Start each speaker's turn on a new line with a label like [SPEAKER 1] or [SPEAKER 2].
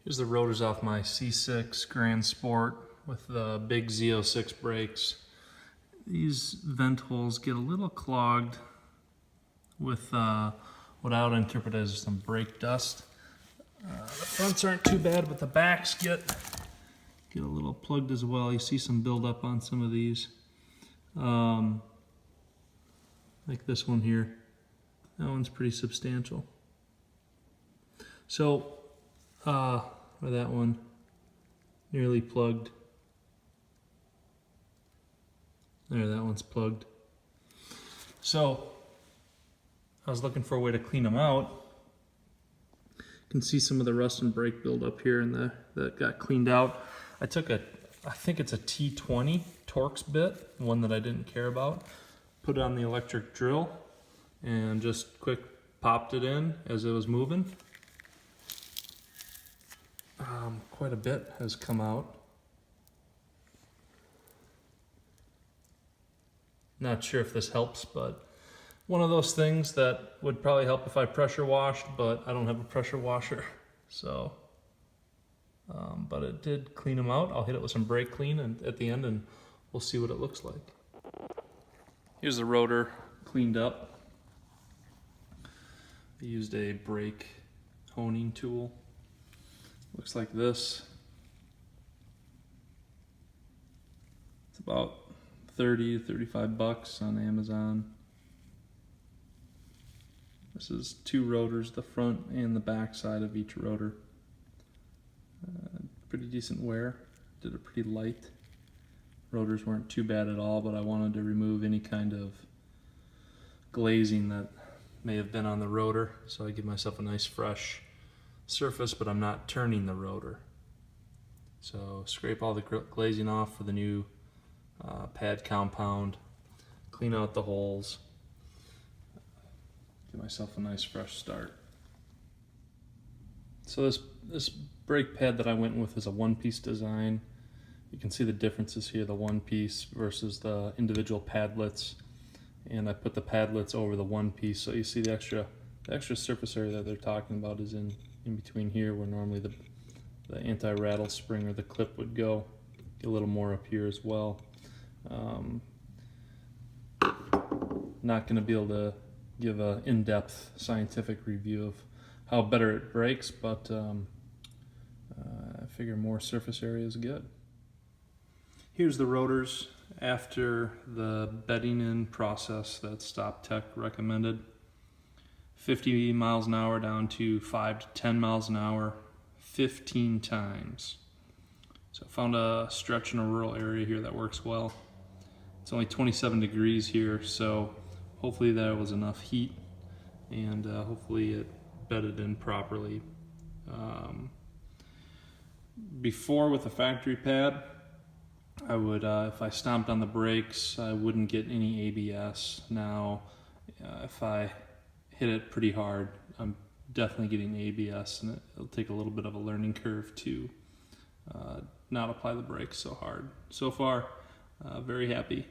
[SPEAKER 1] Here's the rotors off my C6 Grand Sport with the big Z06 brakes. These vent holes get a little clogged with what I would interpret as some brake dust. The fronts aren't too bad, but the backs get a little plugged as well. You see some buildup on some of these. Like this one here. That one's pretty substantial. So, or that one, nearly plugged. There, that one's plugged. So, I was looking for a way to clean them out. You can see some of the rust and brake buildup here, and that got cleaned out. I took I think it's a T20 Torx bit, one that I didn't care about, put it on the electric drill, and just quick popped it in as it was moving. Quite a bit has come out. Not sure if this helps, but one of those things that would probably help if I pressure washed, but I don't have a pressure washer. So, but it did clean them out. I'll hit it with some brake clean at the end, and we'll see what it looks like. Here's the rotor cleaned up. I used a brake honing tool. Looks like this. It's about 30 to 35 bucks on Amazon. This is 2 rotors, the front and the back side of each rotor. Pretty decent wear. Did it pretty light. Rotors weren't too bad at all, but I wanted to remove any kind of glazing that may have been on the rotor, so I give myself a nice fresh surface, but I'm not turning the rotor. So scrape all the glazing off for the new pad compound, clean out the holes, give myself a nice fresh start. So this brake pad that I went with is a one-piece design. You can see the differences here, the one piece versus the individual padlets, and I put the padlets over the one piece, so you see the extra surface area that they're talking about is in between here, where normally the anti-rattle spring or the clip would go. Get a little more up here as well. Not going to be able to give an in-depth scientific review of how better it brakes, but I figure more surface area is good. Here's the rotors after the bedding in process that Stop Tech recommended. 50 miles an hour down to 5 to 10 miles an hour 15 times. So I found a stretch in a rural area here that works well. It's only 27 degrees here, so hopefully there was enough heat, and hopefully it bedded in properly. Before, with the factory pad, I would, if I stomped on the brakes, I wouldn't get any ABS. Now, if I hit it pretty hard, I'm definitely getting ABS, and it'll take a little bit of a learning curve to not apply the brakes so hard. So far, very happy.